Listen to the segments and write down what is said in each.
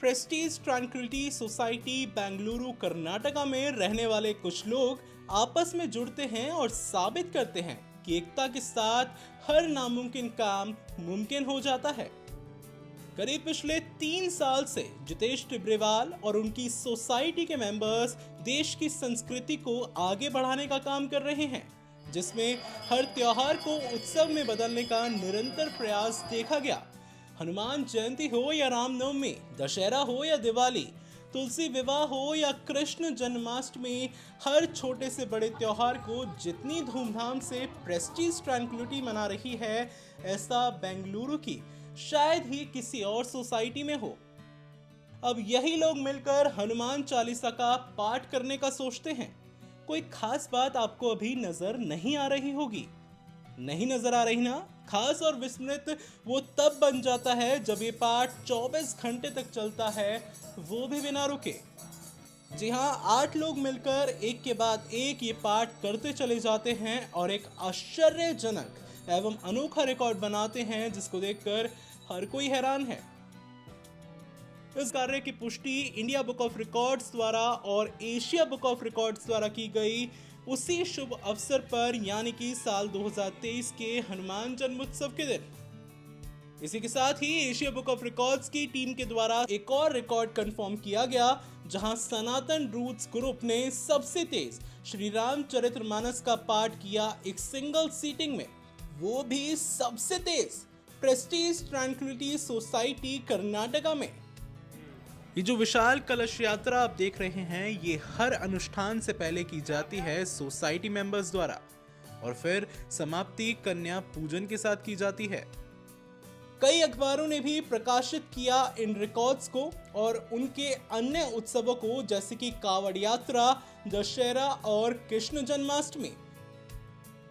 Prestige tranquility society Bengaluru Karnataka में रहने वाले कुछ लोग आपस में जुड़ते हैं और साबित करते हैं कि एकता के साथ हर नामुमकिन काम मुमकिन हो जाता है। करीब पिछले 3 साल से जितेश टिब्रेवाल और उनकी सोसाइटी के मेंबर्स देश की संस्कृति को आगे बढ़ाने का काम कर रहे हैं, जिसमें हर त्योहार को उत्सव में बदलने का निरंतर प्रयास देखा गया। हनुमान जयंती हो या रामनवमी, दशहरा हो या दिवाली, तुलसी विवाह हो या कृष्ण जन्माष्टमी, हर छोटे से बड़े त्योहार को जितनी धूमधाम से प्रेस्टीज ट्रैंक्विलिटी मना रही है, ऐसा बेंगलुरु की शायद ही किसी और सोसाइटी में हो। अब यही लोग मिलकर हनुमान चालीसा का पाठ करने का सोचते हैं। कोई खास बात आपको अभी नजर नहीं आ रही होगी, नहीं नजर आ रही ना? खास और विस्मृत वो तब बन जाता है जब ये पाठ 24 घंटे तक चलता है, वो भी बिना रुके। जी हाँ, 8 लोग मिलकर एक के बाद एक ये पाठ करते चले जाते हैं और एक आश्चर्यजनक एवं अनोखा रिकॉर्ड बनाते हैं, जिसको देखकर हर कोई हैरान है। इस कार्य की पुष्टि इंडिया बुक ऑफ रिकॉर्ड्स द्वारा और एशिया बुक ऑफ रिकॉर्ड्स द्वारा की गई उसी शुभ अवसर पर, यानी कि साल 2023 के हनुमान जन्मोत्सव के दिन। इसी के साथ ही एशिया बुक ऑफ रिकॉर्ड्स की टीम के द्वारा एक और रिकॉर्ड कंफर्म किया गया, जहां सनातन रूट्स ग्रुप ने सबसे तेज श्री रामचरितमानस का पाठ किया एक सिंगल सीटिंग में, वो भी सबसे तेज प्रेस्टीज ट्रैंक्विलिटी सोसाइटी कर्नाटका में। ये जो विशाल कलश यात्रा आप देख रहे हैं, ये हर अनुष्ठान से पहले की जाती है सोसाइटी मेंबर्स द्वारा और फिर समाप्ति कन्या पूजन के साथ की जाती है। कई अखबारों ने भी प्रकाशित किया इन रिकॉर्ड्स को और उनके अन्य उत्सवों को, जैसे कि कावड़ यात्रा, दशहरा और कृष्ण जन्माष्टमी।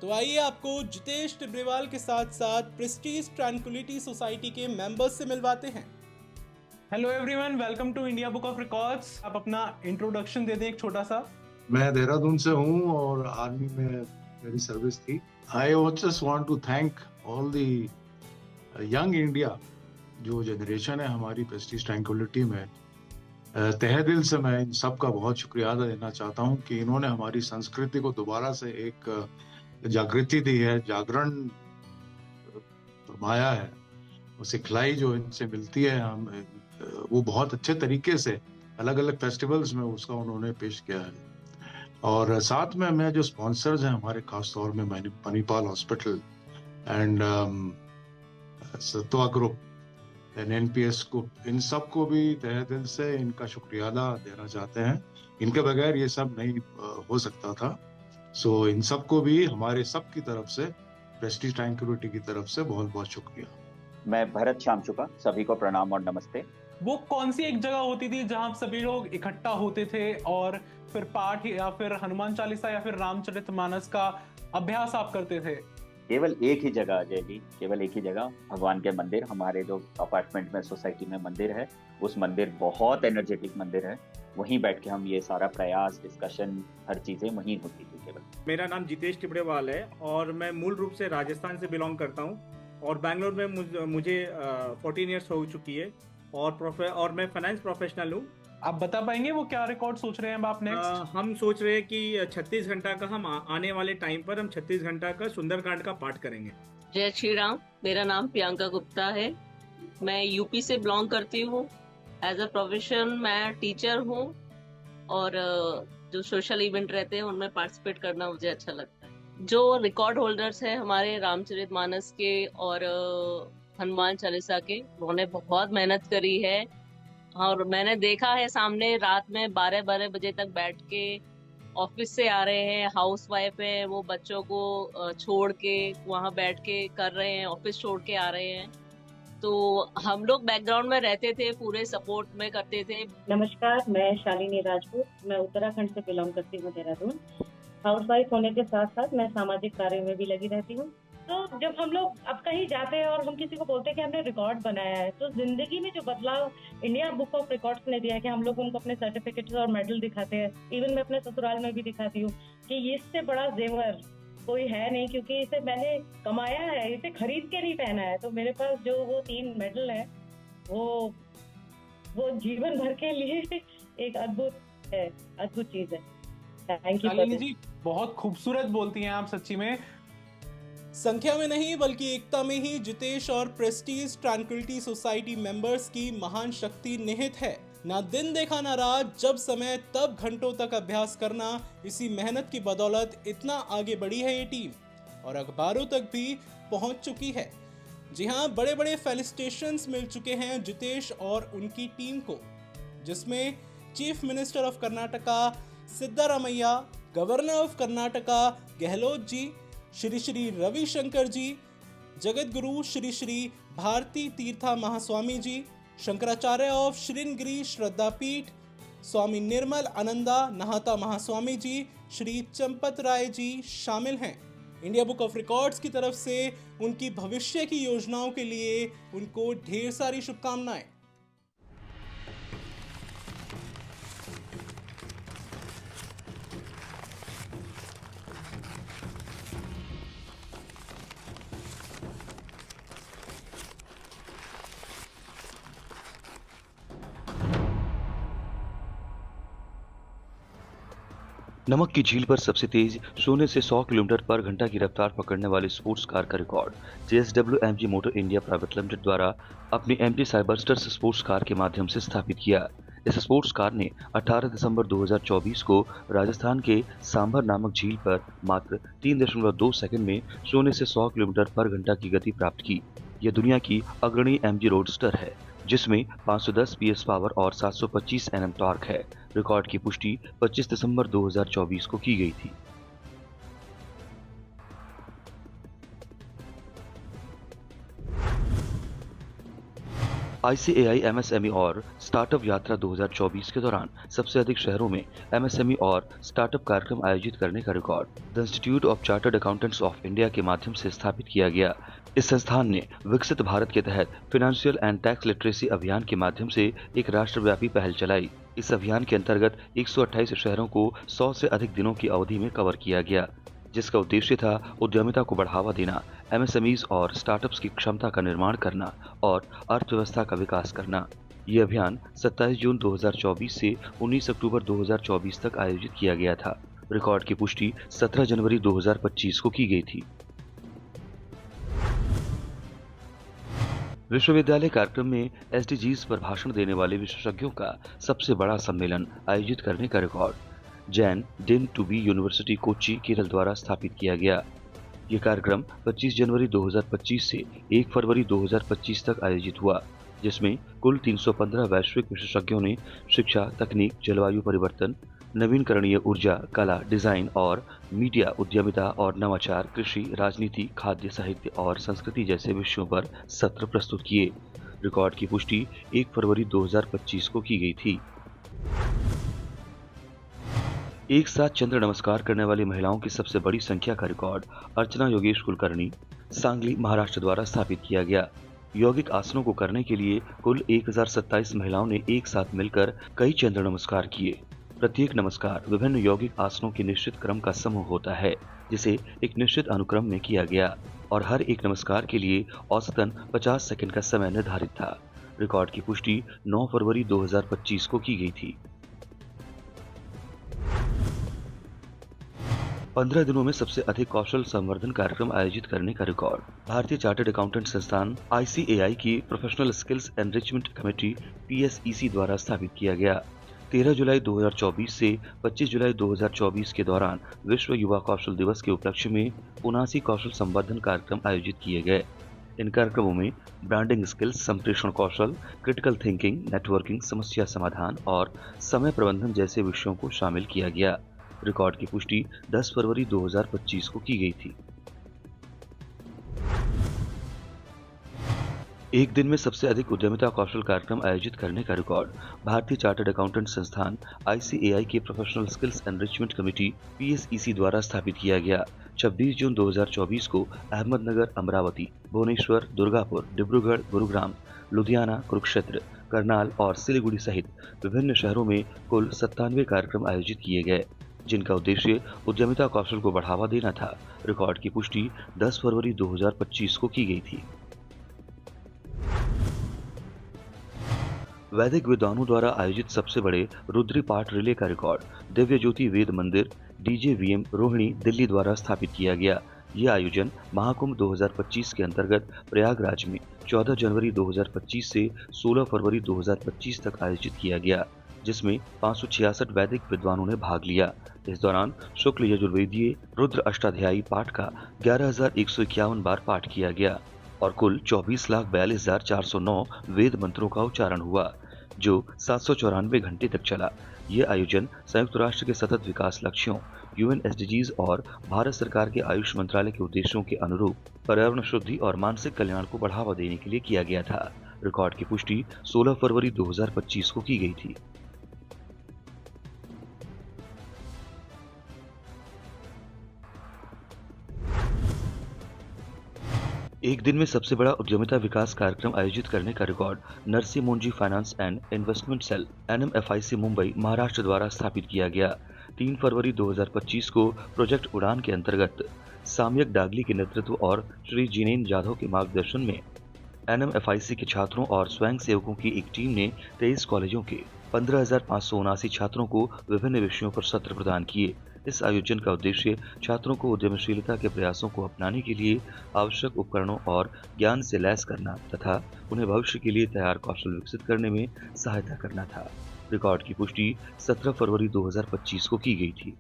तो आइए आपको जितेश टिब्रेवाल के साथ साथ प्रेस्टीज ट्रैंक्विलिटी सोसाइटी के मेंबर्स से मिलवाते हैं। Hello everyone, welcome to India book of records. आप अपना इंट्रोडक्शन दे दें एक छोटा सा। मैं देहरादून से हूँ और आर्मी में मेरी सर्विस थी। I just want to thank all the young India, जो जनरेशन है हमारी प्रेस्टीज ट्रैंक्विलिटी में। तहे दिल से मैं इन सब का बहुत शुक्रिया अदा देना चाहता हूँ कि इन्होंने हमारी संस्कृति को दोबारा से एक जागृति दी है, जागरण फरमाया है। वो सिखलाई जो इनसे मिलती है, हम वो बहुत अच्छे तरीके से अलग अलग फेस्टिवल्स में उसका उन्होंने पेश किया है। और साथ में मैं जो स्पॉन्सर्स हैं हमारे, खास तौर में Manipal hospital and Sattva group and NPS group, इन सब को भी तहे दिल से इनका शुक्रिया अदा देना चाहते हैं। इनके बगैर ये सब नहीं हो सकता था। सो इन सब को भी हमारे सब की तरफ से, प्रेस्टीज ट्रैंक्विलिटी की तरफ से बहुत बहुत शुक्रिया। मैं भरत शामचुका, सभी को प्रणाम और नमस्ते। वो कौन सी एक जगह होती थी जहां सभी लोग इकट्ठा होते थे और फिर पाठ या फिर हनुमान चालीसा या फिर रामचरितमानस का अभ्यास आप करते थे? केवल एक ही जगह अजय जी, केवल एक ही जगह, भगवान के मंदिर। हमारे जो अपार्टमेंट में सोसाइटी में मंदिर है, उस मंदिर बहुत एनर्जेटिक मंदिर है, वहीं बैठ के हम ये सारा प्रयास, डिस्कशन, हर चीजें वहीं होती थी केवल। मेरा नाम जितेश टिब्रेवाल है और मैं मूल रूप से राजस्थान से बिलोंग करता हूँ और बैंगलोर में मुझे 14 ईयर्स हो चुकी है और मैं फाइनेंस प्रोफेशनल हूँ। आप बता पाएंगे वो क्या रिकॉर्ड सोच रहे हैं आप नेक्स्ट? हम सोच रहे हैं कि 36 घंटा का, हम आने वाले टाइम पर हम 36 घंटा का सुंदरकांड का पाठ करेंगे। जय श्री राम। मेरा नाम प्रियंका गुप्ता है। मैं यूपी से बिलोंग करती हूँ। एज अ प्रोफेशन मैं टीचर हूँ और जो सोशल इवेंट रहते हैं उनमें पार्टिसिपेट करना मुझे अच्छा लगता है। जो रिकॉर्ड होल्डर्स हैं हमारे रामचरितमानस के और हनुमान चालीसा के, उन्होंने बहुत मेहनत करी है और मैंने देखा है सामने रात में 12-12 बजे तक बैठ के ऑफिस से आ रहे हैं, हाउस वाइफ है, वो बच्चों को छोड़ के वहाँ बैठ के कर रहे हैं, ऑफिस छोड़ के आ रहे हैं। तो हम लोग बैकग्राउंड में रहते थे, पूरे सपोर्ट में करते थे। नमस्कार, मैं शालिनी राजपूत, मैं उत्तराखंड से बिलोंग करती हूँ, देहरादून। हाउस वाइफ होने के साथ साथ मैं सामाजिक कार्य में भी लगी रहती हूँ। तो जब हम लोग अब कहीं जाते हैं और हम किसी को बोलते हैं कि हमने रिकॉर्ड बनाया है, तो जिंदगी में जो बदलाव इंडिया बुक ऑफ रिकॉर्ड्स ने दिया है कि हम लोग उनको अपने सर्टिफिकेट्स और मेडल दिखाते हैं। इवन मैं अपने ससुराल में भी दिखाती हूँ कि इससे बड़ा जेवर कोई है नहीं, क्योंकि इसे मैंने कमाया है, इसे खरीद के नहीं पहना है। तो मेरे पास जो वो 3 मेडल है, वो वो जीवन भर के लिए एक अद्भुत चीज है। थैंक यू शालिनी जी, बहुत खूबसूरत बोलती हैं आप सच्ची में। संख्या में नहीं बल्कि एकता में ही जितेश और प्रेस्टीज ट्रैंक्विलिटी सोसाइटी मेंबर्स की महान शक्ति निहित है। ना दिन देखा ना रात, जब समय तब घंटों तक अभ्यास करना, इसी मेहनत की बदौलत इतना आगे बढ़ी है ये टीम और अखबारों तक भी पहुंच चुकी है। जी हाँ, बड़े बड़े फेलिसिटेशंस मिल चुके हैं जितेश और उनकी टीम को, जिसमें chief minister of Karnataka Siddaramaiah, governor of Karnataka Gehlot ji, Shri Shri Ravishankar ji, Jagat Guru Shri Shri Bharati Tirtha Mahaswami ji, Shankaracharya of Sringeri Shraddhapeeth, Swami Nirmal Ananda Natha Mahaswami जी, श्री चंपत राय जी शामिल हैं। इंडिया बुक ऑफ रिकॉर्ड्स की तरफ से उनकी भविष्य की योजनाओं के लिए उनको ढेर सारी शुभकामनाएं। नमक की झील पर सबसे तेज 0 से 100 किलोमीटर पर घंटा की रफ्तार पकड़ने वाली स्पोर्ट्स कार का record JSW MG motor India private limited द्वारा अपनी MG साइबरस्टर्स स्पोर्ट्स कार के माध्यम से स्थापित किया। इस स्पोर्ट्स कार ने 18 दिसंबर 2024 को राजस्थान के सांभर नामक झील पर मात्र 3.2 सेकंड में 0 से 100 किलोमीटर पर घंटा की गति प्राप्त की। यह दुनिया की अग्रणी MG रोडस्टर है, जिसमें 510 PS पावर और 725 Nm टॉर्क है। रिकॉर्ड की पुष्टि 25 दिसंबर 2024 को की गई थी। ICAI MSME और स्टार्टअप यात्रा 2024 के दौरान सबसे अधिक शहरों में MSME और स्टार्टअप कार्यक्रम आयोजित करने का record the institute of chartered accountants of India के माध्यम से स्थापित किया गया। इस संस्थान ने विकसित भारत के तहत फाइनेंशियल एंड टैक्स लिटरेसी अभियान के माध्यम से एक राष्ट्रव्यापी पहल चलाई। इस अभियान के अंतर्गत 128 शहरों को 100 से अधिक दिनों की अवधि में कवर किया गया, जिसका उद्देश्य था उद्यमिता को बढ़ावा देना, MSMEs और स्टार्टअप्स की क्षमता का निर्माण करना और अर्थव्यवस्था का विकास करना। ये अभियान 27 जून 2024 से 19 अक्टूबर 2024 तक आयोजित किया गया था। रिकॉर्ड की पुष्टि 17 जनवरी 2025 को की गई थी। विश्वविद्यालय कार्यक्रम में SDGs पर भाषण देने वाले विशेषज्ञों का सबसे बड़ा सम्मेलन आयोजित करने का record Jain deemed to be university Kochi Kerala द्वारा स्थापित किया गया। यह कार्यक्रम 25 जनवरी 2025 से 1 फरवरी 2025 तक आयोजित हुआ, जिसमें कुल 315 वैश्विक विशेषज्ञों ने शिक्षा, तकनीक, जलवायु परिवर्तन, नवीनकरणीय ऊर्जा, कला, डिजाइन और मीडिया, उद्यमिता और नवाचार, कृषि, राजनीति, खाद्य, साहित्य और संस्कृति जैसे विषयों पर सत्र प्रस्तुत किए। रिकॉर्ड की पुष्टि 1 फरवरी 2025 को की गई थी। एक साथ चंद्र नमस्कार करने वाली महिलाओं की सबसे बड़ी संख्या का रिकॉर्ड अर्चना योगेश कुलकर्णी, सांगली, महाराष्ट्र द्वारा स्थापित किया गया। यौगिक आसनों को करने के लिए कुल 1027 महिलाओं ने एक साथ मिलकर कई चंद्र नमस्कार किए। प्रत्येक नमस्कार विभिन्न यौगिक आसनों के निश्चित क्रम का समूह होता है, जिसे एक निश्चित अनुक्रम में किया गया और हर एक नमस्कार के लिए औसतन 50 सेकंड का समय निर्धारित था। रिकॉर्ड की पुष्टि 9 फरवरी 2025 को की गई थी। 15 दिनों में सबसे अधिक कौशल संवर्धन कार्यक्रम आयोजित करने का रिकॉर्ड भारतीय चार्टर्ड अकाउंटेंट संस्थान ICAI की professional skills enrichment committee PSEC द्वारा स्थापित किया गया। 13 जुलाई 2024 से 25 जुलाई 2024 के दौरान विश्व युवा कौशल दिवस के उपलक्ष्य में 79 कौशल संवर्धन कार्यक्रम आयोजित किए गए। इन कार्यक्रमों में ब्रांडिंग स्किल्स, संप्रेषण कौशल, क्रिटिकल थिंकिंग, नेटवर्किंग, समस्या समाधान और समय प्रबंधन जैसे विषयों को शामिल किया गया। रिकॉर्ड की पुष्टि 10 फरवरी 2025 को की गई थी। एक दिन में सबसे अधिक उद्यमिता कौशल कार्यक्रम आयोजित करने का रिकॉर्ड भारतीय चार्टर्ड अकाउंटेंट संस्थान ICAI की professional skills enrichment committee PSEC द्वारा स्थापित किया गया। 26 जून 2024 को अहमदनगर, अमरावती, भुवनेश्वर, दुर्गापुर, डिब्रूगढ़, गुरुग्राम, लुधियाना, कुरुक्षेत्र, करनाल और सिलीगुड़ी सहित विभिन्न शहरों में कुल 97 कार्यक्रम आयोजित किए गए, जिनका उद्देश्य उद्यमिता कौशल को बढ़ावा देना था। रिकॉर्ड की पुष्टि 10 फरवरी 2025 को की गई थी। वैदिक विद्वानों द्वारा आयोजित सबसे बड़े रुद्री पाठ रिले का रिकॉर्ड दिव्य ज्योति वेद मंदिर DJVM रोहिणी दिल्ली द्वारा स्थापित किया गया। यह आयोजन महाकुंभ 2025 के अंतर्गत प्रयागराज में 14 जनवरी 2025 से 16 फरवरी 2025 तक आयोजित किया गया, जिसमें 566 वैदिक विद्वानों ने भाग लिया। इस दौरान शुक्ल यजुर्वेदीय रुद्र अष्टाध्यायी पाठ का 11,151 बार पाठ किया गया और कुल 24,42,409 वेद मंत्रों का उच्चारण हुआ, जो 794 घंटे तक चला। यह आयोजन संयुक्त राष्ट्र के सतत विकास लक्ष्यों, UN SDGs और भारत सरकार के आयुष मंत्रालय के उद्देश्यों के अनुरूप पर्यावरण शुद्धि और मानसिक कल्याण को बढ़ावा देने के लिए किया गया था। रिकॉर्ड की पुष्टि 16 फरवरी 2025 को की गई थी। एक दिन में सबसे बड़ा उद्यमिता विकास कार्यक्रम आयोजित करने का record Narsee Monjee finance and investment cell NMFIC Mumbai Maharashtra द्वारा स्थापित किया गया। 3 फरवरी 2025 को प्रोजेक्ट उड़ान के अंतर्गत साम्यक डागली के नेतृत्व और श्री जिनेन जाधव के मार्गदर्शन में NMFIC के छात्रों और स्वयंसेवकों की एक टीम ने 23 कॉलेजों के 15,579 छात्रों को विभिन्न विषयों पर सत्र प्रदान किए। इस आयोजन का उद्देश्य छात्रों को उद्यमशीलता के प्रयासों को अपनाने के लिए आवश्यक उपकरणों और ज्ञान से लैस करना तथा उन्हें भविष्य के लिए तैयार कौशल विकसित करने में सहायता करना था। रिकॉर्ड की पुष्टि 17 फरवरी 2025 को की गई थी।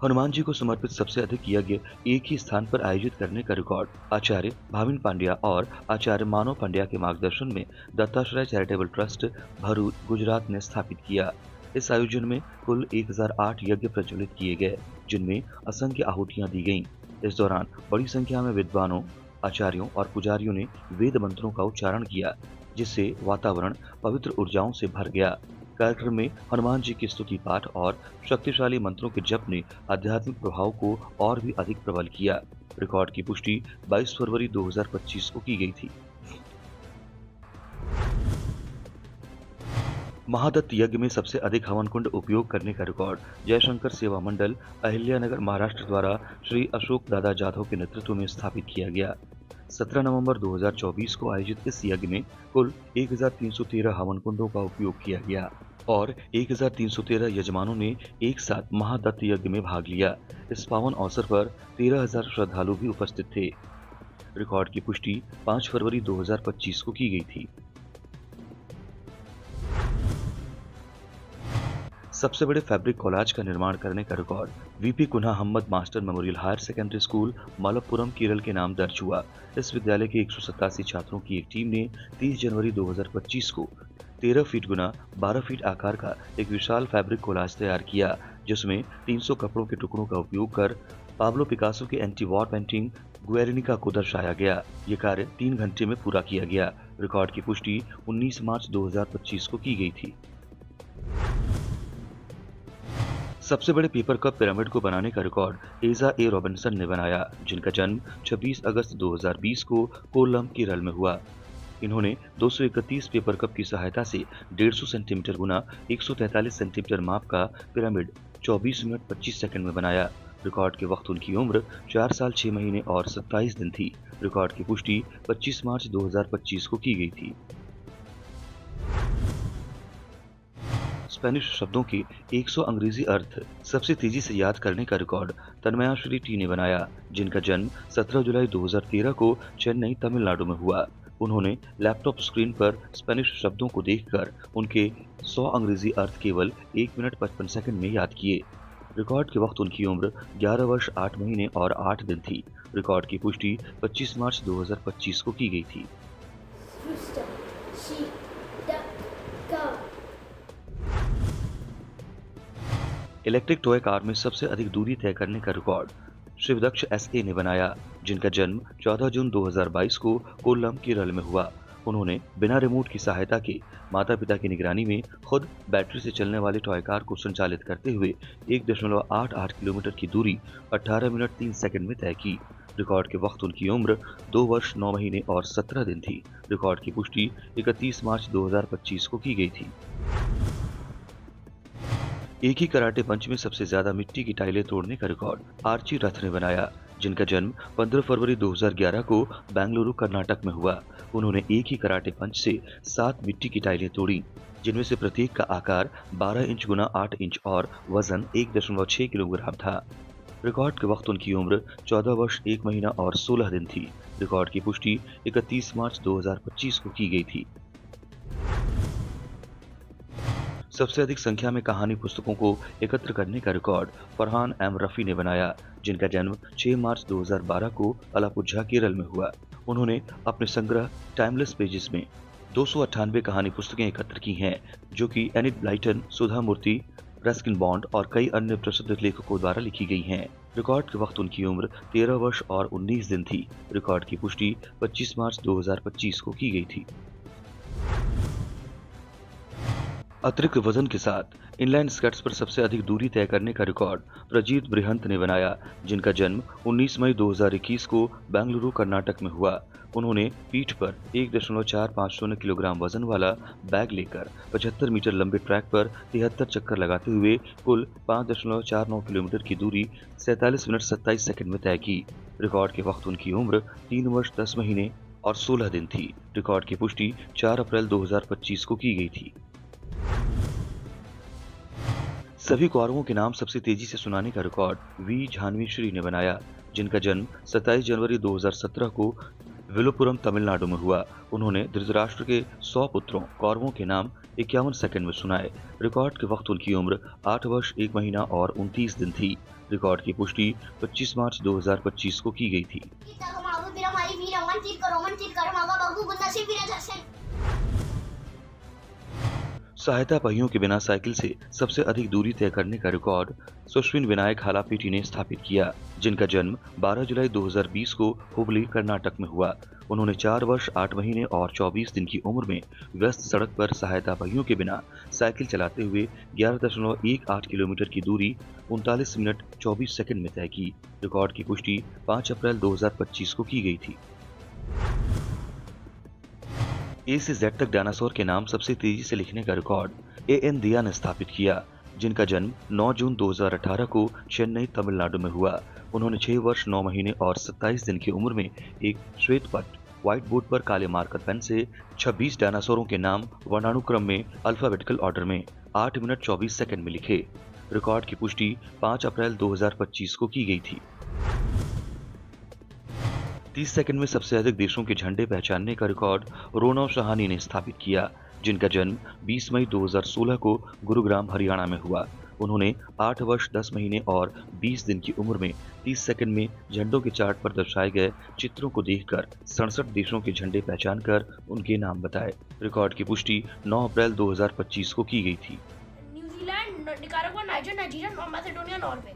हनुमान जी को समर्पित सबसे अधिक यज्ञ एक ही स्थान पर आयोजित करने का रिकॉर्ड आचार्य भाविन पांड्या और आचार्य मानव पांड्या के मार्गदर्शन में दत्ताश्रय चैरिटेबल ट्रस्ट भरूच गुजरात ने स्थापित किया। इस आयोजन में कुल 1008 यज्ञ प्रज्वलित किए गए, जिनमें असंख्य आहुतियां दी गईं। इस दौरान बड़ी संख्या में विद्वानों, आचार्यों और पुजारियों ने वेद मंत्रों का उच्चारण किया, जिससे वातावरण पवित्र ऊर्जाओं से भर गया। कार्यक्रम में हनुमान जी की स्तुति पाठ और शक्तिशाली मंत्रों के जप ने आध्यात्मिक प्रभाव को और भी अधिक प्रबल किया। रिकॉर्ड की पुष्टि 22 फरवरी 2025 को की गई थी। महादत्त यज्ञ में सबसे अधिक हवन कुंड उपयोग करने का रिकॉर्ड जयशंकर सेवा मंडल अहिल्यानगर महाराष्ट्र द्वारा श्री अशोक दादा जाधव के नेतृत्व में स्थापित किया गया। 17 नवंबर 2024 को आयोजित इस यज्ञ में कुल 1313 हवन कुंडों का उपयोग किया गया और 1313 यजमानों ने एक साथ महादत्त यज्ञ में भाग लिया। इस पावन अवसर पर 13,000 श्रद्धालु भी उपस्थित थे। रिकॉर्ड की पुष्टि 5 फरवरी 2025 को की गई थी। सबसे बड़े फैब्रिक कोलाज का निर्माण करने का record VP Kunha Ahmed master memorial higher secondary school Malappuram Kerala के नाम दर्ज हुआ। इस विद्यालय के 187 छात्रों की एक टीम ने 30 जनवरी 2025 को 13 फीट गुना 12 फीट आकार का एक विशाल फैब्रिक कोलाज तैयार किया, जिसमें 300 कपड़ों के टुकड़ों का उपयोग कर पाब्लो पिकासो के एंटी वॉर पेंटिंग गुएर्निका को दर्शाया गया। ये कार्य 3 घंटे में पूरा किया गया। रिकॉर्ड की पुष्टि 19 मार्च 2025 को की गई थी। सबसे बड़े पेपर कप पिरामिड को बनाने का रिकॉर्ड एजा ए रॉबिन्सन ने बनाया, जिनका जन्म 26 अगस्त 2020 को कोल्लम केरल में हुआ। इन्होंने 231 पेपर कप की सहायता से 150 सेंटीमीटर गुना 143 सेंटीमीटर माप का पिरामिड 24 मिनट 25 सेकंड में बनाया। रिकॉर्ड के वक्त उनकी उम्र 4 साल 6 महीने और 27 दिन थी। रिकॉर्ड की पुष्टि 25 मार्च 2025 को की गई थी। स्पेनिश शब्दों के 100 अंग्रेजी अर्थ सबसे तेजी से याद करने का रिकॉर्ड तन्मयाश्री टी ने बनाया, जिनका जन्म 17 जुलाई 2013 को चेन्नई तमिलनाडु में हुआ। उन्होंने लैपटॉप स्क्रीन पर स्पेनिश शब्दों को देखकर उनके 100 अंग्रेजी अर्थ केवल 1 मिनट 55 सेकंड में याद किए। रिकॉर्ड के वक्त उनकी उम्र 11 वर्ष 8 महीने और 8 दिन थी। रिकॉर्ड की पुष्टि 25 मार्च 2025 को की गई थी। इलेक्ट्रिक टॉय कार में सबसे अधिक दूरी तय करने का रिकॉर्ड शिवदक्ष SA ने बनाया, जिनका जन्म 14 जून 2022 को कोल्लम केरल में हुआ। उन्होंने बिना रिमोट की सहायता के माता पिता की निगरानी में खुद बैटरी से चलने वाली टॉय कार को संचालित करते हुए 1.88 किलोमीटर की दूरी 18 मिनट 3 सेकंड में तय की। रिकॉर्ड के वक्त उनकी उम्र 2 वर्ष 9 महीने और 17 दिन थी। रिकॉर्ड की पुष्टि 31 मार्च 2025 को की गई थी। एक ही कराटे मंच में सबसे ज्यादा मिट्टी की टाइलें तोड़ने का रिकॉर्ड आर्ची रथ ने बनाया, जिनका जन्म 15 फरवरी 2011 को बेंगलुरु कर्नाटक में हुआ। उन्होंने एक ही कराटे पंच से 7 मिट्टी की टाइलें तोड़ी, जिनमें से प्रत्येक का आकार 12 इंच गुना 8 इंच और वजन 1.6 किलोग्राम था। रिकॉर्ड के वक्त उनकी उम्र 14 वर्ष 1 महीना और 16 दिन थी। रिकॉर्ड की पुष्टि 31 मार्च 2025 को की गई थी। सबसे अधिक संख्या में कहानी पुस्तकों को एकत्र करने का रिकॉर्ड फरहान एम रफी ने बनाया, जिनका जन्म 6 मार्च 2012 को अलापुझा केरल में हुआ। उन्होंने अपने संग्रह टाइमलेस पेजेस में 298 कहानी पुस्तकें एकत्र की हैं, जो कि एनिड ब्लाइटन, सुधा मूर्ति, रस्किन बॉन्ड और कई अन्य प्रसिद्ध लेखकों द्वारा लिखी गई हैं। रिकॉर्ड के वक्त उनकी उम्र 13 वर्ष और 19 दिन थी। रिकॉर्ड की पुष्टि 25 मार्च 2025 को की गई थी। अतिरिक्त वजन के साथ इनलाइन स्केट्स पर सबसे अधिक दूरी तय करने का रिकॉर्ड प्रजीत बृहंत ने बनाया, जिनका जन्म 19 मई 2021 को बेंगलुरु कर्नाटक में हुआ। उन्होंने पीठ पर 1.450 किलोग्राम वजन वाला बैग लेकर 75 मीटर लंबे ट्रैक पर 73 चक्कर लगाते हुए कुल 5.49 किलोमीटर की दूरी 47 मिनट 27 सेकंड में तय की। रिकॉर्ड के वक्त उनकी उम्र 3 वर्ष 10 महीने और 16 दिन थी। रिकॉर्ड की पुष्टि 4 अप्रैल 2025 को की गई थी। सभी कौरवों के नाम सबसे तेजी से सुनाने का रिकॉर्ड वी झानवी श्री ने बनाया, जिनका जन्म 27 जनवरी 2017 को विलुपुरम तमिलनाडु में हुआ। उन्होंने धृतराष्ट्र के 100 पुत्रों कौरवों के नाम 51 सेकंड में सुनाए। रिकॉर्ड के वक्त उनकी उम्र 8 वर्ष 1 महीना और 29 दिन थी। रिकॉर्ड की पुष्टि 25 मार्च 2025 को की गई थी। सहायता पहियों के बिना साइकिल से सबसे अधिक दूरी तय करने का रिकॉर्ड सुश्विन विनायक हालापीटी ने स्थापित किया, जिनका जन्म 12 जुलाई 2020 को हुबली कर्नाटक में हुआ। उन्होंने 4 वर्ष 8 महीने और 24 दिन की उम्र में व्यस्त सड़क पर सहायता पहियों के बिना साइकिल चलाते हुए 11.18 किलोमीटर की दूरी 39 मिनट 24 सेकंड में तय की। रिकॉर्ड की पुष्टि 5 अप्रैल 2025 को की गई थी। ए से जेड तक डायनासोर के नाम सबसे तेजी से लिखने का रिकॉर्ड एएन दिया ने स्थापित किया, जिनका जन्म 9 जून 2018 को चेन्नई तमिलनाडु में हुआ। उन्होंने 6 वर्ष 9 महीने और 27 दिन की उम्र में एक श्वेत पट व्हाइट बोर्ड पर काले मार्कर पेन से 26 डायनासोरों के नाम वर्णानुक्रम में अल्फाबेटिकल ऑर्डर में 8 मिनट 24 सेकंड में लिखे। रिकॉर्ड की पुष्टि 5 अप्रैल 2025 को की गई थी। 30 सेकंड में सबसे अधिक देशों के झंडे पहचानने का रिकॉर्ड रोनव सहानी ने स्थापित किया, जिनका जन्म 20 मई 2016 को गुरुग्राम हरियाणा में हुआ। उन्होंने 8 वर्ष 10 महीने और 20 दिन की उम्र में 30 सेकंड में झंडों के चार्ट पर दर्शाए गए चित्रों को देखकर 67 देशों के झंडे पहचान कर उनके नाम बताए। रिकॉर्ड की पुष्टि 9 अप्रैल 2025 को की गई थी। न्यूजीलैंड, निकारागुआ, नाइजीरिया और मैसेडोनिया, नॉर्वे।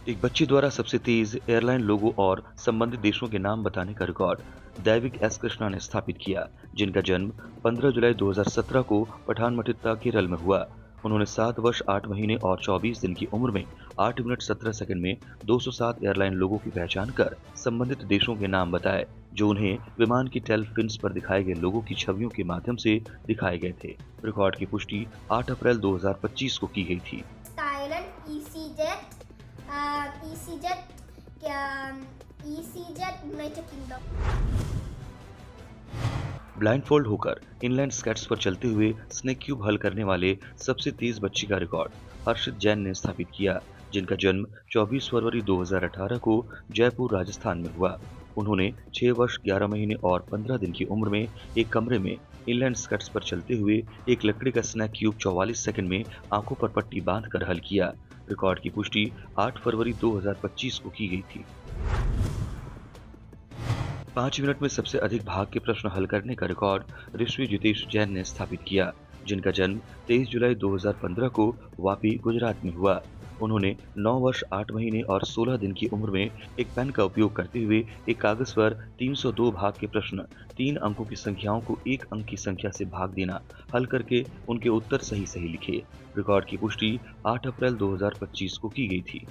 एक बच्चे द्वारा सबसे तेज एयरलाइन लोगो और संबंधित देशों के नाम बताने का रिकॉर्ड दैविक एस कृष्णा ने स्थापित किया, जिनका जन्म 15 जुलाई 2017 को पठानमथिट्टा केरल में हुआ। उन्होंने 7 वर्ष 8 महीने और 24 दिन की उम्र में 8 मिनट 17 सेकंड में 207 एयरलाइन लोगों की पहचान कर संबंधित देशों के नाम बताए, जो उन्हें विमान की टेल फिन्स पर दिखाए गए लोगों की छवियों के माध्यम से दिखाए गए थे। रिकॉर्ड की पुष्टि 8 अप्रैल 2025 को की गई थी। United kingdom. ब्लाइंडफोल्ड होकर इनलाइन स्केट्स पर चलते हुए स्नेक क्यूब हल करने वाले सबसे तेज बच्चे का रिकॉर्ड हर्षित जैन ने स्थापित किया, जिनका जन्म 24 फरवरी 2018 को जयपुर राजस्थान में हुआ। उन्होंने 6 वर्ष 11 महीने और 15 दिन की उम्र में एक कमरे में इनलाइन स्केट्स पर चलते हुए एक लकड़ी का स्नैक क्यूब 44 सेकंड में आंखों पर पट्टी बांधकर हल किया। रिकॉर्ड की पुष्टि 8 फरवरी 2025 को की गई थी। 5 मिनट में सबसे अधिक भाग के प्रश्न हल करने का रिकॉर्ड ऋषि जितेश जैन ने स्थापित किया, जिनका जन्म 23 जुलाई 2015 को वापी, गुजरात में हुआ। उन्होंने 9 वर्ष 8 महीने और 16 दिन की उम्र में एक पेन का उपयोग करते हुए एक कागज पर 302 भाग के प्रश्न 3 अंकों की संख्याओं को 1 अंक की संख्या से भाग देना हल करके उनके उत्तर सही लिखे। रिकॉर्ड की पुष्टि 8 अप्रैल 2025 को की गई थी।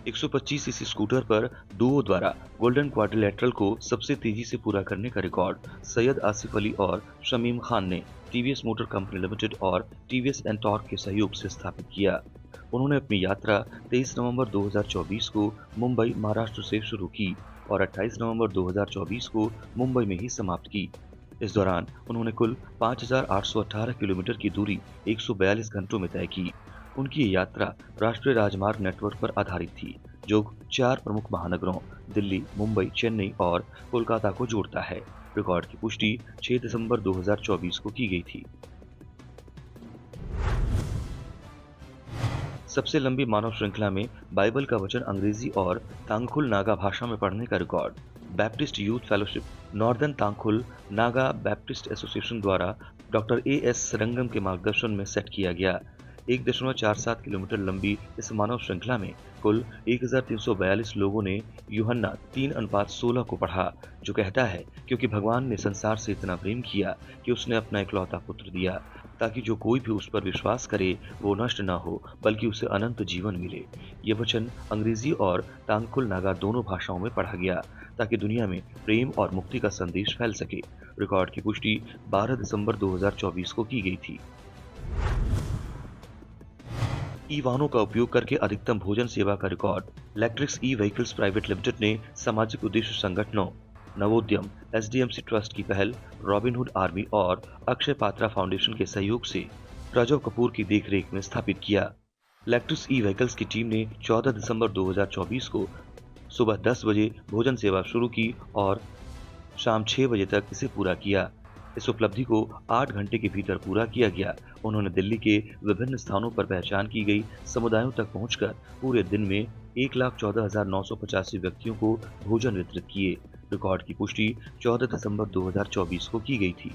एक 125 सीसी स्कूटर पर डुओ द्वारा गोल्डन क्वाड्रिलेटरल को सबसे तेजी से पूरा करने का रिकॉर्ड सैयद आसिफ अली और शमीम खान ने टीवीएस मोटर कंपनी लिमिटेड और टीवीएस एंटॉर्क के सहयोग से स्थापित किया। उन्होंने अपनी यात्रा 23 नवंबर 2024 को मुंबई, महाराष्ट्र से शुरू की और 28 नवंबर 2024 को मुंबई में ही समाप्त की। इस दौरान उन्होंने कुल 5,818 किलोमीटर की दूरी 142 घंटों में तय की। उनकी ये यात्रा राष्ट्रीय राजमार्ग नेटवर्क पर आधारित थी, जो 4 प्रमुख महानगरों दिल्ली, मुंबई, चेन्नई और कोलकाता को जोड़ता है। रिकॉर्ड की पुष्टि 6 दिसंबर 2024 को की गई थी। सबसे लंबी मानव श्रृंखला में बाइबल का वचन अंग्रेजी और तांगखुल नागा भाषा में पढ़ने का record Baptist youth fellowship, northern Tangkhul Naga Baptist association द्वारा डॉक्टर A.S. सरंगम के मार्गदर्शन में सेट किया गया। 1.47 किलोमीटर लंबी इस मानव श्रृंखला में कुल 1342 लोगों ने यूहन्ना 3:16 को पढ़ा, जो कहता है, क्योंकि भगवान ने संसार से इतना प्रेम किया कि उसने अपना इकलौता पुत्र दिया, ताकि जो कोई भी उस पर विश्वास करे वो नष्ट न हो, बल्कि उसे अनंत जीवन मिले। ये वचन अंग्रेजी और तांगखुल नागा दोनों भाषाओं में पढ़ा गया, ताकि दुनिया में प्रेम और मुक्ति का संदेश फैल सके। रिकॉर्ड की पुष्टि 12 दिसंबर 2024 को की गई थी। ई वाहनों का उपयोग करके अधिकतम भोजन सेवा का रिकॉर्ड इलेक्ट्रिक्स ई व्हीकल्स प्राइवेट लिमिटेड ने सामाजिक उद्देश्य संगठनों, नवोद्यम, SDMC ट्रस्ट की पहल, रॉबिनहुड आर्मी और अक्षय पात्रा फाउंडेशन के सहयोग से राजव कपूर की देखरेख में स्थापित किया। इलेक्ट्रिक्स ई व्हीकल्स की टीम ने 14 दिसंबर 2024 को सुबह 10 बजे भोजन सेवा शुरू की और शाम 6 बजे तक इसे पूरा किया। इस उपलब्धि को 8 घंटे के भीतर पूरा किया गया। उन्होंने दिल्ली के विभिन्न स्थानों पर पहचान की गई समुदायों तक पहुंचकर पूरे दिन में 1,14,985 व्यक्तियों को भोजन वितरित किए। रिकॉर्ड की पुष्टि 14 दिसंबर 2024 को की गई थी।